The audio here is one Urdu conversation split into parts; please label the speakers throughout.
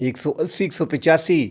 Speaker 1: 180-185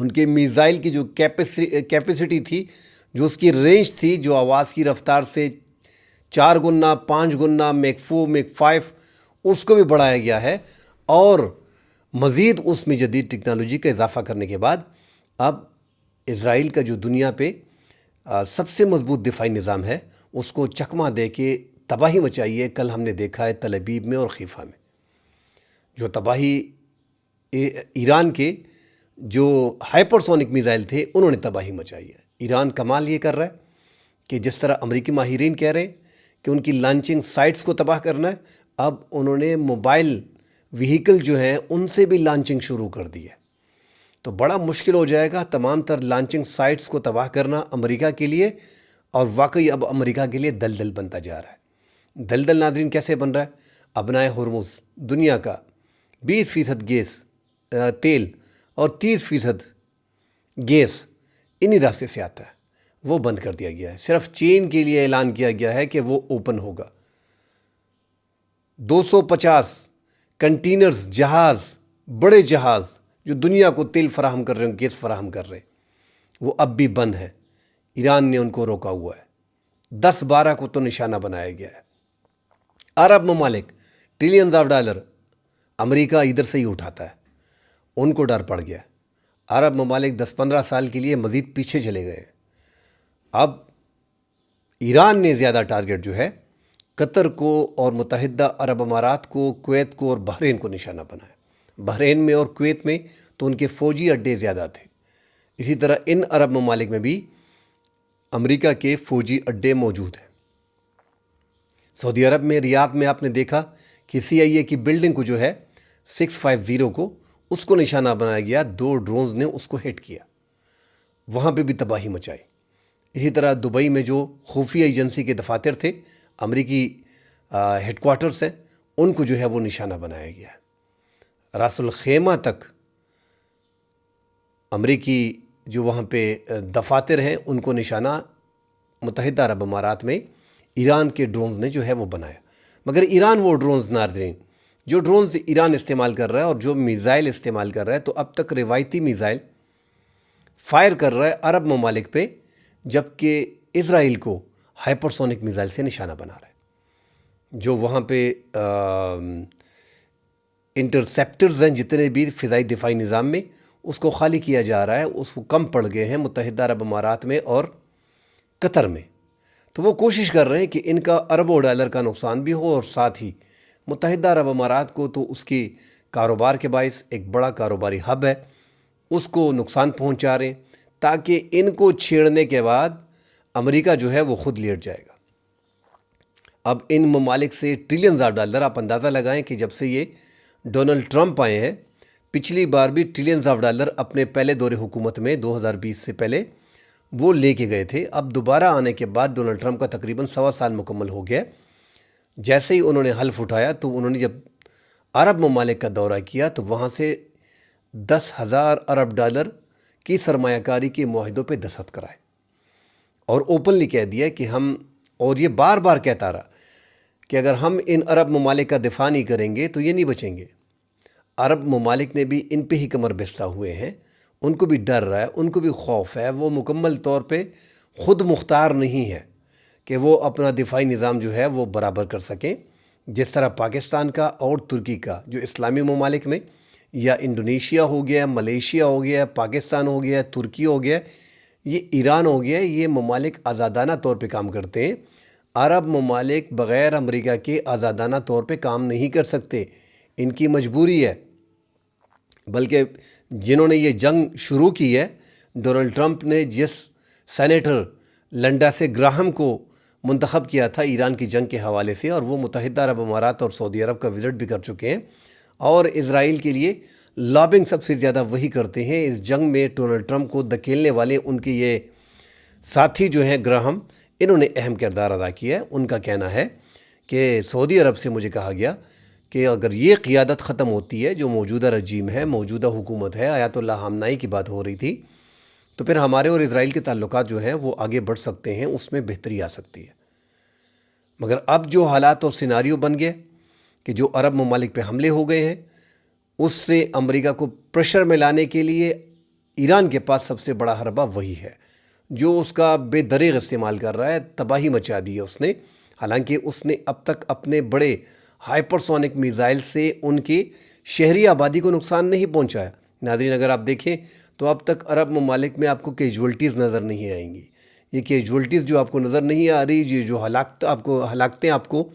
Speaker 1: ان کے میزائل کی جو کیپیسٹی تھی، جو اس کی رینج تھی، جو آواز کی رفتار سے 4 گنا 5 گنا میک 4 میک 5، اس کو بھی بڑھایا گیا ہے۔ اور مزید اس میں جدید ٹیکنالوجی کا اضافہ کرنے کے بعد اب اسرائیل کا جو دنیا پہ سب سے مضبوط دفاعی نظام ہے، اس کو چکمہ دے کے تباہی مچائی ہے۔ کل ہم نے دیکھا ہے تل ابیب میں اور خیفہ میں جو تباہی، ایران کے جو ہائپرسونک میزائل تھے انہوں نے تباہی مچائی ہے۔ ایران کمال یہ کر رہا ہے کہ جس طرح امریکی ماہرین کہہ رہے ہیں کہ ان کی لانچنگ سائٹس کو تباہ کرنا ہے، اب انہوں نے موبائل وہیکل جو ہیں ان سے بھی لانچنگ شروع کر دی ہے۔ تو بڑا مشکل ہو جائے گا تمام تر لانچنگ سائٹس کو تباہ کرنا امریکہ کے لیے، اور واقعی اب امریکہ کے لیے دلدل بنتا جا رہا ہے۔ دلدل ناظرین کیسے بن رہا ہے؟ ابنائے ہرمز، دنیا کا 20% تیل اور 30% گیس انہی راستے سے آتا ہے، وہ بند کر دیا گیا ہے۔ صرف چین کے لیے اعلان کیا گیا ہے کہ وہ اوپن ہوگا۔ 250 کنٹینرز، جہاز، بڑے جہاز جو دنیا کو تیل فراہم کر رہے ہیں، گیس فراہم کر رہے ہیں، وہ اب بھی بند ہے۔ ایران نے ان کو روکا ہوا ہے۔ 10-12 کو تو نشانہ بنایا گیا ہے۔ عرب ممالک ٹریلینز آف ڈالر، امریکہ ادھر سے ہی اٹھاتا ہے، ان کو ڈر پڑ گیا۔ عرب ممالک 10-15 سال کے لیے مزید پیچھے چلے گئے ہیں۔ اب ایران نے زیادہ ٹارگٹ جو ہے قطر کو اور متحدہ عرب امارات کو، کویت کو اور بحرین کو نشانہ بنایا۔ بحرین میں اور کویت میں تو ان کے فوجی اڈے زیادہ تھے، اسی طرح ان عرب ممالک میں بھی امریکہ کے فوجی اڈے موجود ہیں۔ سعودی عرب میں ریاض میں آپ نے دیکھا کہ CIA کی بلڈنگ کو جو ہے 650 کو، اس کو نشانہ بنایا گیا، 2 ڈرونز نے اس کو ہٹ کیا، وہاں پہ بھی تباہی مچائی۔ اسی طرح دبئی میں جو خفیہ ایجنسی کے دفاتر تھے، امریکی ہیڈ کوارٹرز ہیں، ان کو جو ہے وہ نشانہ بنایا گیا ہے۔ راس الخیمہ تک امریکی جو وہاں پہ دفاتر ہیں ان کو نشانہ متحدہ عرب امارات میں ایران کے ڈرونز نے جو ہے وہ بنایا۔ مگر ایران وہ ڈرونز، ناظرین، جو ڈرونز ایران استعمال کر رہا ہے اور جو میزائل استعمال کر رہا ہے، تو اب تک روایتی میزائل فائر کر رہا ہے عرب ممالک پہ، جبکہ اسرائیل کو ہائپرسونک میزائل سے نشانہ بنا رہا ہے۔ جو وہاں پہ انٹرسیپٹرز ہیں جتنے بھی فضائی دفاعی نظام میں، اس کو خالی کیا جا رہا ہے، اس کو کم پڑ گئے ہیں متحدہ عرب امارات میں اور قطر میں۔ تو وہ کوشش کر رہے ہیں کہ ان کا اربوں ڈالر کا نقصان بھی ہو، اور ساتھ ہی متحدہ عرب امارات کو تو اس کی کاروبار کے باعث ایک بڑا کاروباری ہب ہے، اس کو نقصان پہنچا رہے ہیں، تاکہ ان کو چھیڑنے کے بعد امریکہ جو ہے وہ خود لیٹ جائے گا۔ اب ان ممالک سے ٹریلینز آف ڈالر، آپ اندازہ لگائیں کہ جب سے یہ ڈونلڈ ٹرمپ آئے ہیں، پچھلی بار بھی ٹریلینز آف ڈالر اپنے پہلے دور حکومت میں 2020 سے پہلے وہ لے کے گئے تھے۔ اب دوبارہ آنے کے بعد ڈونلڈ ٹرمپ کا تقریباً 1.25 سال مکمل ہو گیا۔ جیسے ہی انہوں نے حلف اٹھایا تو انہوں نے جب عرب ممالک کا دورہ کیا تو وہاں سے 10,000 ارب ڈالر کی سرمایہ کاری کے معاہدوں پہ دستخط کرائے، اور اوپنلی کہہ دیا کہ ہم، اور یہ بار بار کہتا رہا کہ اگر ہم ان عرب ممالک کا دفاع نہیں کریں گے تو یہ نہیں بچیں گے۔ عرب ممالک نے بھی ان پہ ہی کمر بستہ ہوئے ہیں، ان کو بھی ڈر رہا ہے، ان کو بھی خوف ہے، وہ مکمل طور پہ خود مختار نہیں ہے کہ وہ اپنا دفاعی نظام جو ہے وہ برابر کر سکیں، جس طرح پاکستان کا اور ترکی کا، جو اسلامی ممالک میں، یا انڈونیشیا ہو گیا، ملیشیا ہو گیا، پاکستان ہو گیا، ترکی ہو گیا، یہ ایران ہو گیا، یہ ممالک آزادانہ طور پہ کام کرتے ہیں۔ عرب ممالک بغیر امریکہ کے آزادانہ طور پہ کام نہیں کر سکتے، ان کی مجبوری ہے۔ بلکہ جنہوں نے یہ جنگ شروع کی ہے، ڈونلڈ ٹرمپ نے جس سینیٹر لنڈا سے گراہم کو منتخب کیا تھا ایران کی جنگ کے حوالے سے، اور وہ متحدہ عرب امارات اور سعودی عرب کا وزٹ بھی کر چکے ہیں، اور اسرائیل کے لیے لابنگ سب سے زیادہ وہی کرتے ہیں۔ اس جنگ میں ڈونلڈ ٹرمپ کو دھکیلنے والے ان کے یہ ساتھی جو ہیں گراہم، انہوں نے اہم کردار ادا کیا ہے۔ ان کا کہنا ہے کہ سعودی عرب سے مجھے کہا گیا کہ اگر یہ قیادت ختم ہوتی ہے، جو موجودہ رجیم ہے، موجودہ حکومت ہے، آیت اللہ خامنائی کی بات ہو رہی تھی، تو پھر ہمارے اور اسرائیل کے تعلقات جو ہیں وہ آگے بڑھ سکتے ہیں، اس میں بہتری آ سکتی ہے۔ مگر اب جو حالات اور سیناریو بن گئے کہ جو عرب ممالک پہ حملے ہو گئے ہیں، اس سے امریکہ کو پریشر میں لانے کے لیے ایران کے پاس سب سے بڑا حربہ وہی ہے جو اس کا بے دریغ استعمال کر رہا ہے، تباہی مچا دی ہے اس نے۔ حالانکہ اس نے اب تک اپنے بڑے ہائپرسونک میزائل سے ان کی شہری آبادی کو نقصان نہیں پہنچایا۔ ناظرین، اگر آپ دیکھیں تو اب تک عرب ممالک میں آپ کو کیجولٹیز نظر نہیں آئیں گی۔ یہ کیجولٹیز جو آپ کو نظر نہیں آ رہی، یہ جو ہلاکتیں آپ کو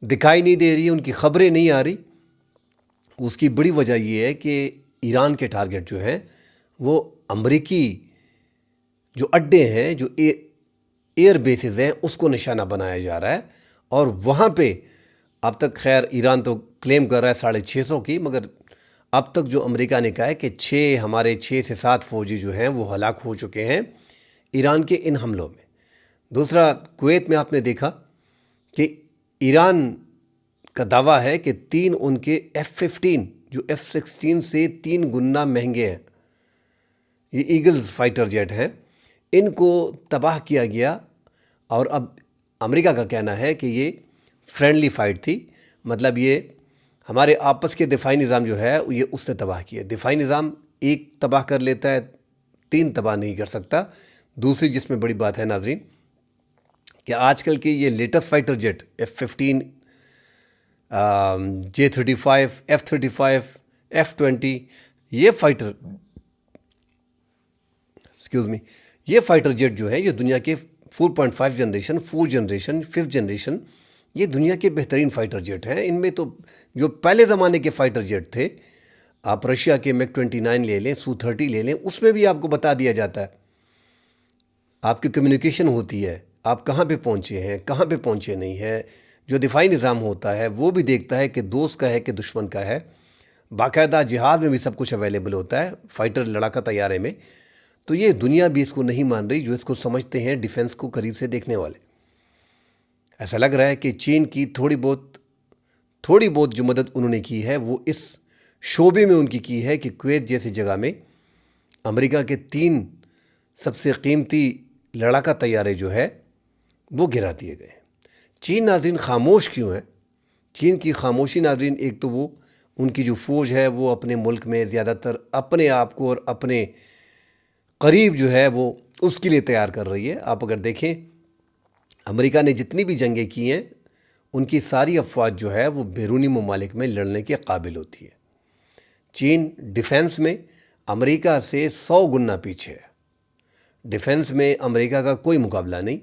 Speaker 1: دکھائی نہیں دے رہی، ان کی خبریں نہیں آ رہی، اس کی بڑی وجہ یہ ہے کہ ایران کے ٹارگٹ جو ہیں وہ امریکی جو اڈے ہیں، جو ایئر بیسز ہیں، اس کو نشانہ بنایا جا رہا ہے۔ اور وہاں پہ اب تک خیر ایران تو کلیم کر رہا ہے 650 کی، مگر اب تک جو امریکہ نے کہا ہے کہ 6 سے 7 فوجی جو ہیں وہ ہلاک ہو چکے ہیں ایران کے ان حملوں میں۔ دوسرا، کویت میں آپ نے دیکھا کہ ایران کا دعویٰ ہے کہ 3 ان کے F-15 جو F-16 سے 3 گنا مہنگے ہیں، یہ ایگلز فائٹر جیٹ ہیں، ان کو تباہ کیا گیا۔ اور اب امریکہ کا کہنا ہے کہ یہ فرینڈلی فائٹ تھی، مطلب یہ ہمارے آپس کے دفاعی نظام جو ہے یہ اس نے تباہ کیا۔ دفاعی نظام ایک تباہ کر لیتا ہے، 3 تباہ نہیں کر سکتا۔ دوسری جس میں بڑی بات ہے ناظرین کہ آج کل کے یہ latest fighter jet F-15 J-35 F-35 F-20 یہ فائٹر جیٹ جو ہے یہ دنیا کے 4.5 جنریشن 4 جنریشن 5 جنریشن یہ دنیا کے بہترین فائٹر جیٹ ہیں۔ ان میں تو جو پہلے زمانے کے فائٹر جیٹ تھے، آپ رشیا کے MiG-29 لے لیں، Su-30 لے لیں، اس میں بھی آپ کو بتا دیا جاتا ہے، آپ کی کمیونیکیشن ہوتی ہے، آپ کہاں پہ پہنچے ہیں، کہاں پہ پہنچے نہیں ہے۔ جو دفاعی نظام ہوتا ہے وہ بھی دیکھتا ہے کہ دوست کا ہے کہ دشمن کا ہے۔ باقاعدہ جہاد میں بھی سب کچھ اویلیبل ہوتا ہے، فائٹر لڑاکا طیارے میں۔ تو یہ دنیا بھی اس کو نہیں مان رہی، جو اس کو سمجھتے ہیں ڈیفنس کو قریب سے دیکھنے والے۔ ایسا لگ رہا ہے کہ چین کی تھوڑی بہت جو مدد انہوں نے کی ہے وہ اس شعبے میں ان کی ہے کہ کویت جیسی جگہ میں امریکہ کے 3 سب سے قیمتی لڑاکا طیارے جو ہے وہ گرا دیے گئے۔ چین ناظرین خاموش کیوں ہے؟ چین کی خاموشی ناظرین، ایک تو وہ ان کی جو فوج ہے وہ اپنے ملک میں زیادہ تر اپنے آپ کو اور اپنے قریب جو ہے وہ اس کے لیے تیار کر رہی ہے۔ آپ اگر دیکھیں امریکہ نے جتنی بھی جنگیں کی ہیں ان کی ساری افواج جو ہے وہ بیرونی ممالک میں لڑنے کے قابل ہوتی ہے۔ چین ڈیفنس میں امریکہ سے 100 گنا پیچھے ہے۔ ڈیفنس میں امریکہ کا کوئی مقابلہ نہیں،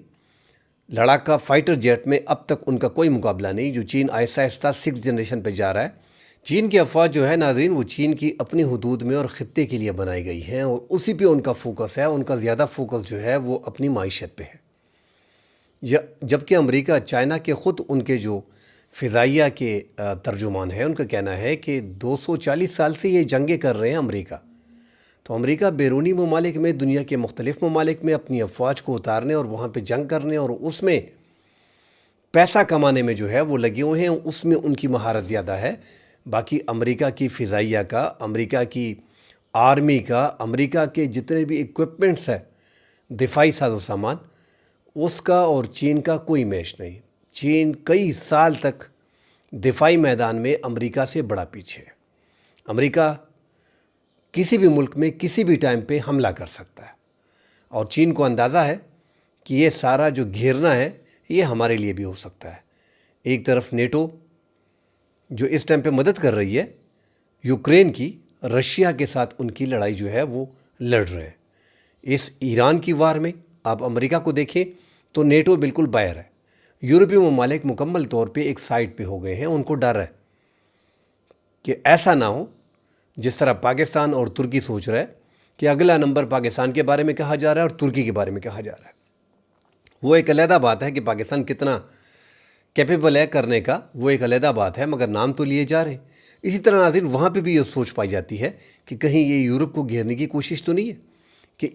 Speaker 1: لڑاکا فائٹر جیٹ میں اب تک ان کا کوئی مقابلہ نہیں، جو چین آہستہ آہستہ 6 جنریشن پہ جا رہا ہے۔ چین کی افواج جو ہے ناظرین وہ چین کی اپنی حدود میں اور خطے کے لیے بنائی گئی ہیں، اور اسی پہ ان کا فوکس ہے۔ ان کا زیادہ فوکس جو ہے وہ اپنی معیشت پہ ہے، جبکہ امریکہ چائنا کے خود ان کے جو فضائیہ کے ترجمان ہیں ان کا کہنا ہے کہ 240 سال سے یہ جنگیں کر رہے ہیں امریکہ۔ تو امریکہ بیرونی ممالک میں، دنیا کے مختلف ممالک میں اپنی افواج کو اتارنے اور وہاں پہ جنگ کرنے اور اس میں پیسہ کمانے میں جو ہے وہ لگے ہوئے ہیں، اس میں ان کی مہارت زیادہ ہے۔ باقی امریکہ کی فضائیہ کا، امریکہ کی آرمی کا، امریکہ کے جتنے بھی ایکوپمنٹس ہیں دفاعی ساز و سامان، اس کا اور چین کا کوئی میچ نہیں۔ چین کئی سال تک دفاعی میدان میں امریکہ سے بڑا پیچھے ہے۔ امریکہ کسی بھی ملک میں کسی بھی ٹائم پہ حملہ کر سکتا ہے، اور چین کو اندازہ ہے کہ یہ سارا جو گھیرنا ہے یہ ہمارے لیے بھی ہو سکتا ہے۔ ایک طرف نیٹو جو اس ٹائم پہ مدد کر رہی ہے یوکرین کی، رشیا کے ساتھ ان کی لڑائی جو ہے وہ لڑ رہے ہیں۔ اس ایران کی وار میں آپ امریکہ کو دیکھیں تو نیٹو بالکل باہر ہے، یورپی ممالک مکمل طور پہ ایک سائڈ پہ ہو گئے ہیں۔ ان کو ڈر ہے کہ ایسا نہ ہو جس طرح پاکستان اور ترکی سوچ رہا ہے کہ اگلا نمبر پاکستان کے بارے میں کہا جا رہا ہے اور ترکی کے بارے میں کہا جا رہا ہے۔ وہ ایک علیحدہ بات ہے کہ پاکستان کتنا کیپیبل ہے کرنے کا، وہ ایک علیحدہ بات ہے، مگر نام تو لیے جا رہے ہیں۔ اسی طرح ناظرین وہاں پہ بھی یہ سوچ پائی جاتی ہے کہ کہیں یہ یورپ کو گھیرنے کی کوشش تو نہیں ہے کہ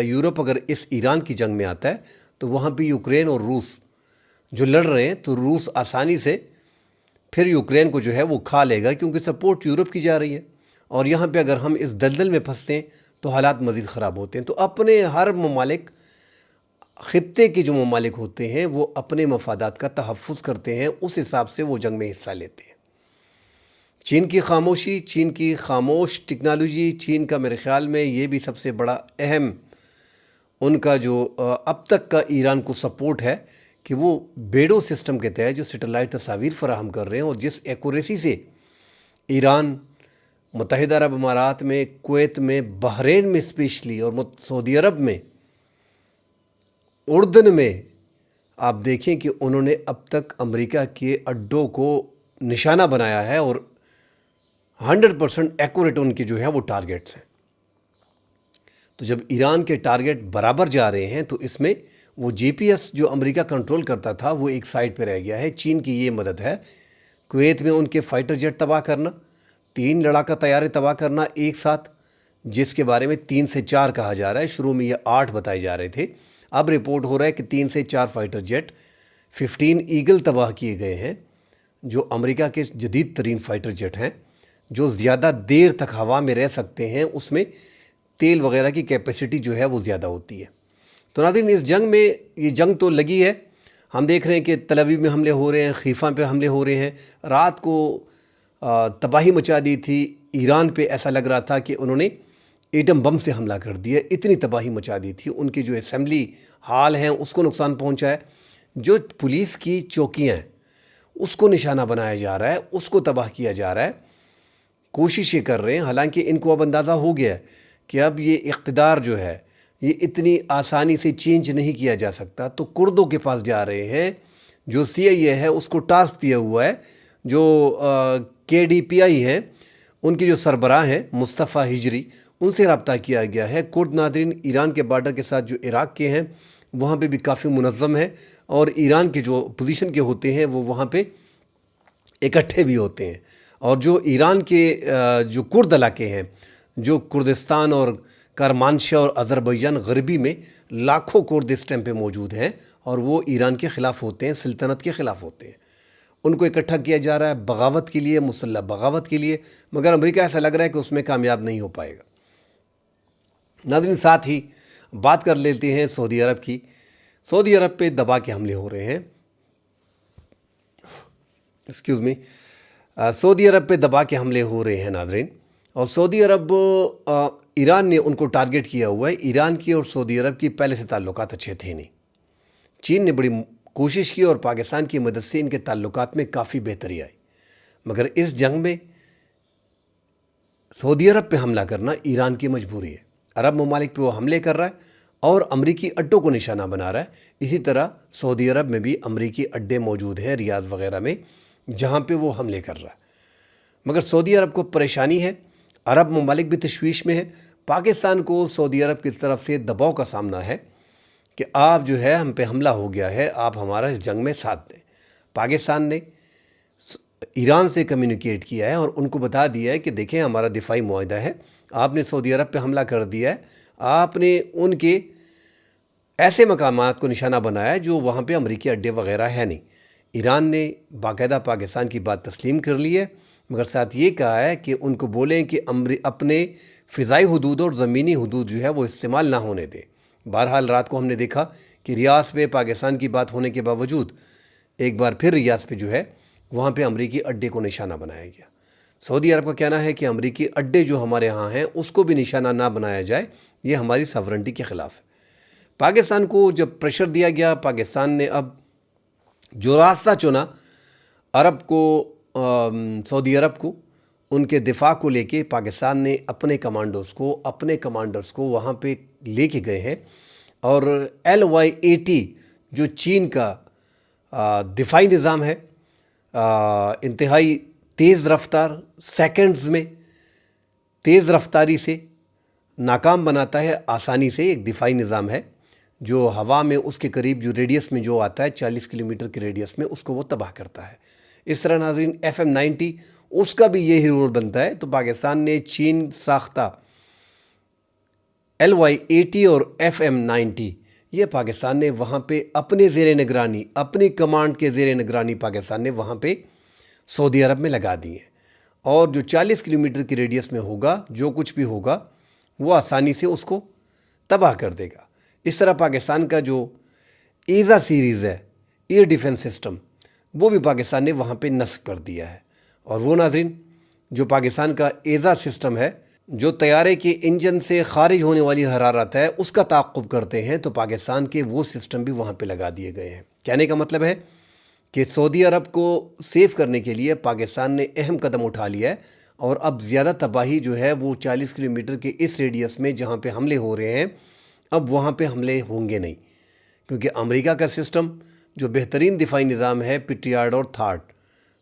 Speaker 1: یورپ اگر اس ایران کی جنگ میں آتا ہے تو وہاں پہ یوکرین اور روس جو لڑ رہے ہیں تو روس آسانی سے پھر یوکرین کو جو ہے وہ کھا لے گا، کیونکہ سپورٹ یورپ کی جا رہی ہے، اور یہاں پہ اگر ہم اس دلدل میں پھنستے ہیں تو حالات مزید خراب ہوتے ہیں۔ تو اپنے ہر ممالک، خطے کے جو ممالک ہوتے ہیں وہ اپنے مفادات کا تحفظ کرتے ہیں، اس حساب سے وہ جنگ میں حصہ لیتے ہیں۔ چین کی خاموشی، چین کی خاموش ٹیکنالوجی، چین کا میرے خیال میں یہ بھی سب سے بڑا اہم ان کا جو اب تک کا ایران کو سپورٹ ہے کہ وہ بیڈو سسٹم کے تحت جو سیٹلائٹ تصاویر فراہم کر رہے ہیں، اور جس ایکوریسی سے ایران متحدہ عرب امارات میں، کویت میں، بحرین میں اسپیشلی، اور سعودی عرب میں، اردن میں آپ دیکھیں کہ انہوں نے اب تک امریکہ کے اڈوں کو نشانہ بنایا ہے، اور 100% ایکوریٹ ان کے جو ہے وہ ٹارگیٹس ہیں۔ تو جب ایران کے ٹارگیٹ برابر جا رہے ہیں تو اس میں وہ جی پی ایس جو امریکہ کنٹرول کرتا تھا وہ ایک سائڈ پہ رہ گیا ہے۔ چین کی یہ مدد ہے، کویت میں ان کے فائٹر جیٹ تباہ کرنا، 3 لڑاکا طیارے تباہ کرنا ایک ساتھ، جس کے بارے میں 3 سے 4 کہا جا رہا ہے۔ شروع میں یہ 8 بتائے جا رہے تھے، اب رپورٹ ہو رہا ہے کہ 3 سے 4 فائٹر جیٹ، 15 ایگل تباہ کیے گئے ہیں، جو امریکہ کے جدید ترین فائٹر جیٹ ہیں، جو زیادہ دیر تک ہوا میں رہ سکتے ہیں، اس میں تیل وغیرہ کی کیپیسٹی جو ہے وہ زیادہ ہوتی ہے۔ تو ناظرین، اس جنگ میں یہ جنگ تو لگی ہے، ہم دیکھ رہے ہیں کہ تل ابیب میں حملے ہو رہے ہیں، خیفہ پہ حملے ہو رہے ہیں، رات کو تباہی مچا دی تھی ایران پہ، ایسا لگ رہا تھا کہ انہوں نے ایٹم بم سے حملہ کر دیا، اتنی تباہی مچا دی تھی، ان کے جو اسمبلی ہال ہیں اس کو نقصان پہنچا ہے، جو پولیس کی چوکیاں ہیں اس کو نشانہ بنایا جا رہا ہے، اس کو تباہ کیا جا رہا ہے، کوششیں کر رہے ہیں۔ حالانکہ ان کو اب اندازہ ہو گیا ہے کہ اب یہ اقتدار جو ہے یہ اتنی آسانی سے چینج نہیں کیا جا سکتا، تو کردوں کے پاس جا رہے ہیں، جو سی آئی اے ہے اس کو ٹاسک دیا ہوا ہے، جو کے ڈی پی آئی ہیں ان کے جو سربراہ ہیں مصطفیٰ ہجری، ان سے رابطہ کیا گیا ہے۔ کرد ناظرین ایران کے بارڈر کے ساتھ جو عراق کے ہیں وہاں پہ بھی کافی منظم ہے، اور ایران کے جو پوزیشن کے ہوتے ہیں وہ وہاں پہ اکٹھے بھی ہوتے ہیں، اور جو ایران کے جو کرد علاقے ہیں، جو کردستان اور کرمانشاہ اور آذربائیجان غربی میں لاکھوں کرد اس ٹائم پہ موجود ہیں، اور وہ ایران کے خلاف ہوتے ہیں، سلطنت کے خلاف ہوتے ہیں، ان کو اکٹھا کیا جا رہا ہے بغاوت کے لیے، مسلح بغاوت کے لیے، مگر امریکہ ایسا لگ رہا ہے کہ اس میں کامیاب نہیں ہو پائے گا۔ ناظرین، ساتھ ہی بات کر لیتے ہیں سعودی عرب کی۔ سعودی عرب پہ دبا کے حملے ہو رہے ہیں، سعودی عرب پہ دبا کے حملے ہو رہے ہیں ناظرین، اور سعودی عرب ایران نے ان کو ٹارگٹ کیا ہوا ہے۔ ایران کی اور سعودی عرب کی پہلے سے تعلقات اچھے تھے نہیں، چین نے بڑی کوشش کی اور پاکستان کی مدد سے ان کے تعلقات میں کافی بہتری آئی، مگر اس جنگ میں سعودی عرب پہ حملہ کرنا ایران کی مجبوری ہے۔ عرب ممالک پہ وہ حملے کر رہا ہے اور امریکی اڈوں کو نشانہ بنا رہا ہے۔ اسی طرح سعودی عرب میں بھی امریکی اڈے موجود ہیں ریاض وغیرہ میں، جہاں پہ وہ حملے کر رہا ہے، مگر سعودی عرب کو پریشانی ہے، عرب ممالک بھی تشویش میں ہے۔ پاکستان کو سعودی عرب کی طرف سے دباؤ کا سامنا ہے کہ آپ جو ہے ہم پہ حملہ ہو گیا ہے، آپ ہمارا اس جنگ میں ساتھ دیں۔ پاکستان نے ایران سے کمیونیکیٹ کیا ہے اور ان کو بتا دیا ہے کہ دیکھیں ہمارا دفاعی معاہدہ ہے، آپ نے سعودی عرب پہ حملہ کر دیا ہے، آپ نے ان کے ایسے مقامات کو نشانہ بنایا ہے جو وہاں پہ امریکی اڈے وغیرہ ہے نہیں۔ ایران نے باقاعدہ پاکستان کی بات تسلیم کر لی ہے، مگر ساتھ یہ کہا ہے کہ ان کو بولیں کہ اپنے فضائی حدود اور زمینی حدود جو ہے وہ استعمال نہ ہونے دیں۔ بہرحال رات کو ہم نے دیکھا کہ ریاض پہ پاکستان کی بات ہونے کے باوجود ایک بار پھر ریاض پہ جو ہے وہاں پہ امریکی اڈے کو نشانہ بنایا گیا۔ سعودی عرب کا کہنا ہے کہ امریکی اڈے جو ہمارے ہاں ہیں اس کو بھی نشانہ نہ بنایا جائے، یہ ہماری ساورنٹی کے خلاف ہے۔ پاکستان کو جب پریشر دیا گیا، پاکستان نے اب جو راستہ چنا عرب کو، سعودی عرب کو ان کے دفاع کو لے کے، پاکستان نے اپنے کمانڈرز کو وہاں پہ لے کے گئے ہیں، اور LY-80 جو چین کا دفاعی نظام ہے، انتہائی تیز رفتار، سیکنڈز میں تیز رفتاری سے ناکام بناتا ہے آسانی سے، ایک دفاعی نظام ہے جو ہوا میں اس کے قریب جو ریڈیس میں جو آتا ہے 40 کلومیٹر کے ریڈیس میں، اس کو وہ تباہ کرتا ہے۔ اس طرح ناظرین FM-90 اس کا بھی یہی رول بنتا ہے۔ تو پاکستان نے چین ساختہ LY-80 اور FM-90 یہ پاکستان نے وہاں پہ اپنے زیر نگرانی، اپنی کمانڈ کے زیر نگرانی پاکستان نے وہاں پہ سعودی عرب میں لگا دی ہیں، اور جو 40 کلومیٹر کی ریڈیس میں ہوگا جو کچھ بھی ہوگا وہ آسانی سے اس کو تباہ کر دے گا۔ اس طرح پاکستان کا جو ایزا سیریز ہے، ایئر ڈیفنس سسٹم، وہ بھی پاکستان نے وہاں پہ نصب کر دیا ہے، اور وہ ناظرین جو پاکستان کا ایزا سسٹم ہے، جو طیارے کے انجن سے خارج ہونے والی حرارت ہے اس کا تعاقب کرتے ہیں، تو پاکستان کے وہ سسٹم بھی وہاں پہ لگا دیے گئے ہیں۔ کہنے کا مطلب ہے کہ سعودی عرب کو سیف کرنے کے لیے پاکستان نے اہم قدم اٹھا لیا ہے، اور اب زیادہ تباہی جو ہے وہ 40 کلومیٹر کے اس ریڈیس میں جہاں پہ حملے ہو رہے ہیں، اب وہاں پہ حملے ہوں گے نہیں، کیونکہ امریکہ کا سسٹم جو بہترین دفاعی نظام ہے پیٹریاڈ اور تھاڈ،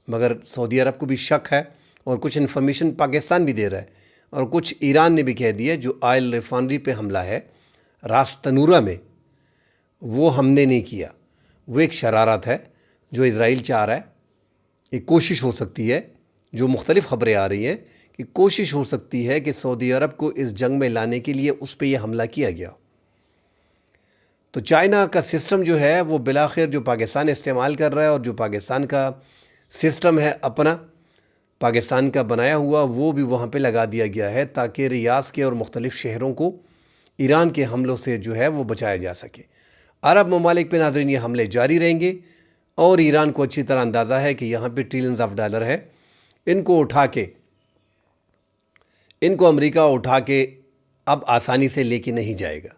Speaker 1: مگر سعودی عرب کو بھی شک ہے، اور کچھ انفارمیشن پاکستان بھی دے رہا ہے، اور کچھ ایران نے بھی کہہ دیا جو آئل ریفائنری پہ حملہ ہے راس تنورہ میں، وہ ہم نے نہیں کیا، وہ ایک شرارت ہے جو اسرائیل چاہ رہا ہے۔ ایک کوشش ہو سکتی ہے، جو مختلف خبریں آ رہی ہیں کہ کوشش ہو سکتی ہے کہ سعودی عرب کو اس جنگ میں لانے کے لیے اس پہ یہ حملہ کیا گیا۔ تو چائنا کا سسٹم جو ہے وہ بالآخر جو پاکستان استعمال کر رہا ہے، اور جو پاکستان کا سسٹم ہے اپنا پاکستان کا بنایا ہوا، وہ بھی وہاں پہ لگا دیا گیا ہے تاکہ ریاض کے اور مختلف شہروں کو ایران کے حملوں سے جو ہے وہ بچایا جا سکے۔ عرب ممالک پہ ناظرین یہ حملے جاری رہیں گے، اور ایران کو اچھی طرح اندازہ ہے کہ یہاں پہ ٹریلینز آف ڈالر ہے، ان کو امریکہ اٹھا کے اب آسانی سے لے کے نہیں جائے گا۔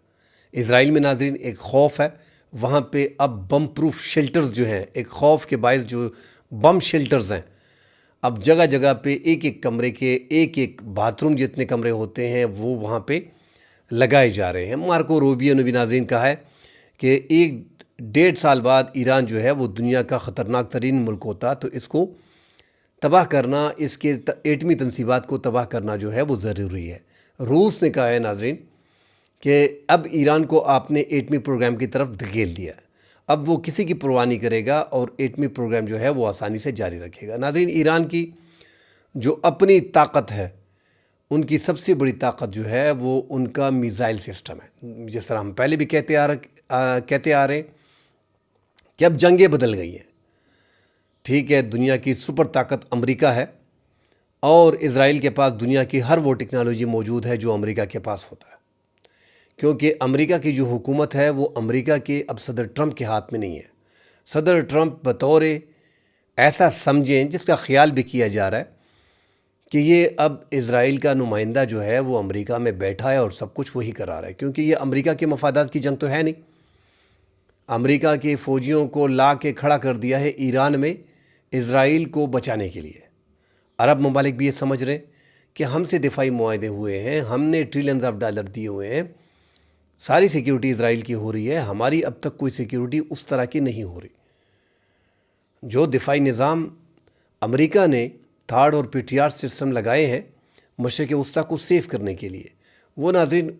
Speaker 1: اسرائیل میں ناظرین ایک خوف ہے، وہاں پہ اب بم پروف شیلٹرز جو ہیں، ایک خوف کے باعث جو بم شیلٹرز ہیں، اب جگہ جگہ پہ ایک ایک کمرے کے ایک باتھ روم جتنے کمرے ہوتے ہیں وہ وہاں پہ لگائے جا رہے ہیں۔ مارکو روبیو نے بھی ناظرین کہا ہے کہ 1.5 سال بعد ایران جو ہے وہ دنیا کا خطرناک ترین ملک ہوتا، تو اس کو تباہ کرنا، اس کے ایٹمی تنصیبات کو تباہ کرنا جو ہے وہ ضروری ہے۔ روس نے کہا ہے ناظرین کہ اب ایران کو آپ نے ایٹمی پروگرام کی طرف دھکیل دیا ہے، اب وہ کسی کی پرواہ نہیں کرے گا، اور ایٹمی پروگرام جو ہے وہ آسانی سے جاری رکھے گا۔ ناظرین ایران کی جو اپنی طاقت ہے، ان کی سب سے بڑی طاقت جو ہے وہ ان کا میزائل سسٹم ہے۔ جس طرح ہم پہلے بھی کہتے آ رہے ہیں کہ اب جنگیں بدل گئی ہیں، ٹھیک ہے، دنیا کی سپر طاقت امریکہ ہے، اور اسرائیل کے پاس دنیا کی ہر وہ ٹیکنالوجی موجود ہے جو امریکہ کے پاس ہوتا ہے، کیونکہ امریکہ کی جو حکومت ہے وہ امریکہ کے اب صدر ٹرمپ کے ہاتھ میں نہیں ہے۔ صدر ٹرمپ بطور ایسا سمجھیں، جس کا خیال بھی کیا جا رہا ہے کہ یہ اب اسرائیل کا نمائندہ جو ہے وہ امریکہ میں بیٹھا ہے اور سب کچھ وہی کرا رہا ہے، کیونکہ یہ امریکہ کے مفادات کی جنگ تو ہے نہیں۔ امریکہ کے فوجیوں کو لا کے کھڑا کر دیا ہے ایران میں اسرائیل کو بچانے کے لیے۔ عرب ممالک بھی یہ سمجھ رہے ہیں کہ ہم سے دفاعی معاہدے ہوئے ہیں، ہم نے ٹریلینز آف ڈالر دیے ہوئے ہیں، ساری سیکیورٹی اسرائیل کی ہو رہی ہے، ہماری اب تک کوئی سیکیورٹی اس طرح کی نہیں ہو رہی۔ جو دفاعی نظام امریکہ نے تھاڈ اور پیٹریاڈ سسٹم لگائے ہیں مشرق وسطیٰ کو سیف کرنے کے لیے، وہ ناظرین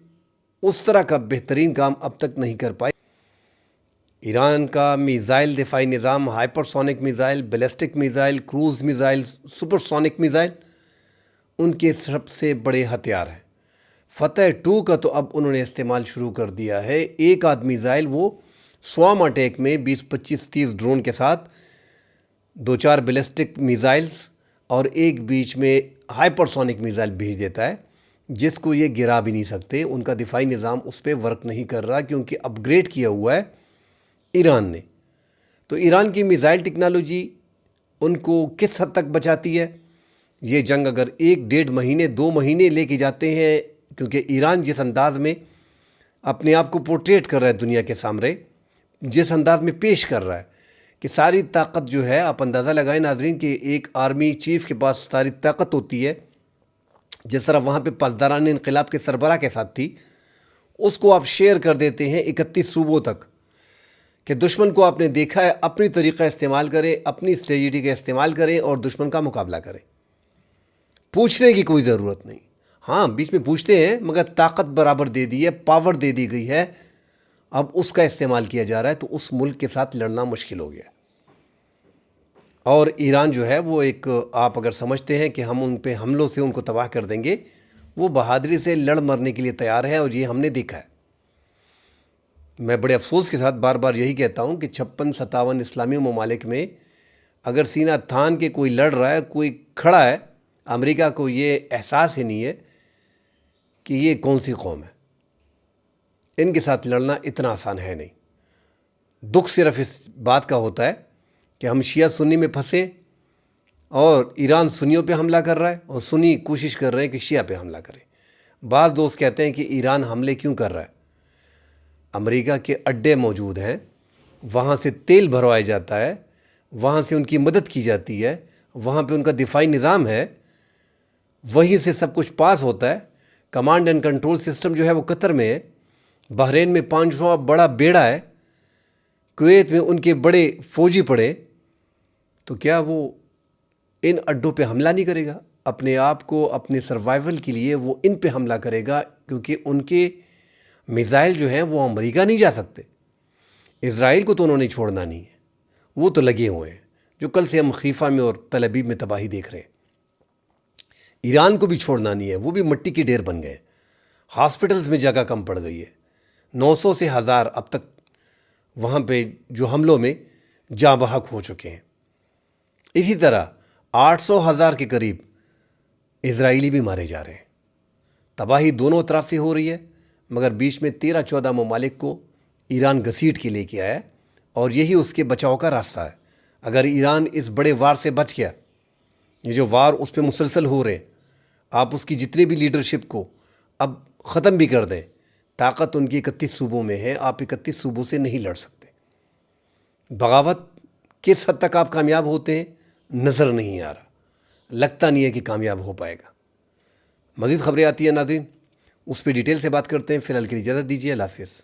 Speaker 1: اس طرح کا بہترین کام اب تک نہیں کر پائے۔ ایران کا میزائل دفاعی نظام، hypersonic missile, ballistic missile, cruise missile, supersonic missile, ان کے سب سے بڑے ہتھیار ہیں۔ فتح 2 کا تو اب انہوں نے استعمال شروع کر دیا ہے۔ ایک آدھ میزائل وہ سوام اٹیک میں 20-25-30 ڈرون کے ساتھ 2-4 بیلسٹک میزائلز اور ایک بیچ میں ہائپر سونک میزائل بھیج دیتا ہے، جس کو یہ گرا بھی نہیں سکتے۔ ان کا دفاعی نظام اس پہ ورک نہیں کر رہا، کیونکہ اپ گریڈ کیا ہوا ہے ایران نے۔ تو ایران کی میزائل ٹیکنالوجی ان کو کس حد تک بچاتی ہے؟ یہ جنگ اگر 1-1.5 مہینے 2 مہینے لے کے جاتے ہیں، کیونکہ ایران جس انداز میں اپنے آپ کو پورٹریٹ کر رہا ہے دنیا کے سامنے، جس انداز میں پیش کر رہا ہے کہ ساری طاقت جو ہے، آپ اندازہ لگائیں ناظرین کہ ایک آرمی چیف کے پاس ساری طاقت ہوتی ہے، جس طرح وہاں پہ پاسداران انقلاب کے سربراہ کے ساتھ تھی، اس کو آپ شیئر کر دیتے ہیں 31 صوبوں تک، کہ دشمن کو آپ نے دیکھا ہے، اپنی طریقہ استعمال کریں، اپنی اسٹریٹجی کا استعمال کریں اور دشمن کا مقابلہ کریں۔ پوچھنے کی کوئی ضرورت نہیں، ہاں بیچ میں پوچھتے ہیں، مگر طاقت برابر دے دی ہے، پاور دے دی گئی ہے، اب اس کا استعمال کیا جا رہا ہے، تو اس ملک کے ساتھ لڑنا مشکل ہو گیا۔ اور ایران جو ہے وہ ایک، آپ اگر سمجھتے ہیں کہ ہم ان پہ حملوں سے ان کو تباہ کر دیں گے، وہ بہادری سے لڑ مرنے کے لیے تیار ہے، اور یہ ہم نے دیکھا ہے۔ میں بڑے افسوس کے ساتھ بار بار یہی کہتا ہوں کہ 56-57 اسلامی ممالک میں اگر سینہ تھان کے کوئی لڑ رہا ہے، کوئی کھڑا ہے، امریکہ کو یہ احساس ہی نہیں ہے کہ یہ کون سی قوم ہے۔ ان کے ساتھ لڑنا اتنا آسان ہے نہیں۔ دکھ صرف اس بات کا ہوتا ہے کہ ہم شیعہ سنی میں پھنسیں، اور ایران سنیوں پہ حملہ کر رہا ہے اور سنی کوشش کر رہے ہیں کہ شیعہ پہ حملہ کرے۔ بعض دوست کہتے ہیں کہ ایران حملے کیوں کر رہا ہے؟ امریکہ کے اڈے موجود ہیں، وہاں سے تیل بھروایا جاتا ہے، وہاں سے ان کی مدد کی جاتی ہے، وہاں پہ ان کا دفاعی نظام ہے، وہیں سے سب کچھ پاس ہوتا ہے۔ کمانڈ اینڈ کنٹرول سسٹم جو ہے وہ قطر میں ہے، بحرین میں 500 بڑا بیڑا ہے، کویت میں ان کے بڑے فوجی پڑے، تو کیا وہ ان اڈوں پہ حملہ نہیں کرے گا؟ اپنے آپ کو اپنے سروائیول کے لیے وہ ان پہ حملہ کرے گا، کیونکہ ان کے میزائل جو ہیں وہ امریکہ نہیں جا سکتے۔ اسرائیل کو تو انہوں نے چھوڑنا نہیں ہے، وہ تو لگے ہوئے ہیں، جو کل سے ہم خیفہ میں اور تل ابیب میں تباہی دیکھ رہے ہیں۔ ایران کو بھی چھوڑنا نہیں ہے، وہ بھی مٹی کے ڈھیر بن گئے، ہاسپٹلز میں جگہ کم پڑ گئی ہے، 900 سے 1000 اب تک وہاں پہ جو حملوں میں جاں بحق ہو چکے ہیں۔ اسی طرح 800,000 کے قریب اسرائیلی بھی مارے جا رہے ہیں۔ تباہی دونوں طرف سے ہو رہی ہے، مگر بیچ میں 13-14 ممالک کو ایران گھسیٹ کے لے کے آیا ہے، اور یہی اس کے بچاؤ کا راستہ ہے۔ اگر ایران اس بڑے وار سے بچ گیا، یہ جو وار اس پہ مسلسل ہو رہے ہیں، آپ اس کی جتنی بھی لیڈرشپ کو اب ختم بھی کر دیں، طاقت ان کی 31 صوبوں میں ہے، آپ 31 صوبوں سے نہیں لڑ سکتے۔ بغاوت کس حد تک آپ کامیاب ہوتے ہیں نظر نہیں آ رہا، لگتا نہیں ہے کہ کامیاب ہو پائے گا۔ مزید خبریں آتی ہیں ناظرین، اس پہ ڈیٹیل سے بات کرتے ہیں۔ فی الحال کے لیے اجازت دیجیے، اللہ حافظ۔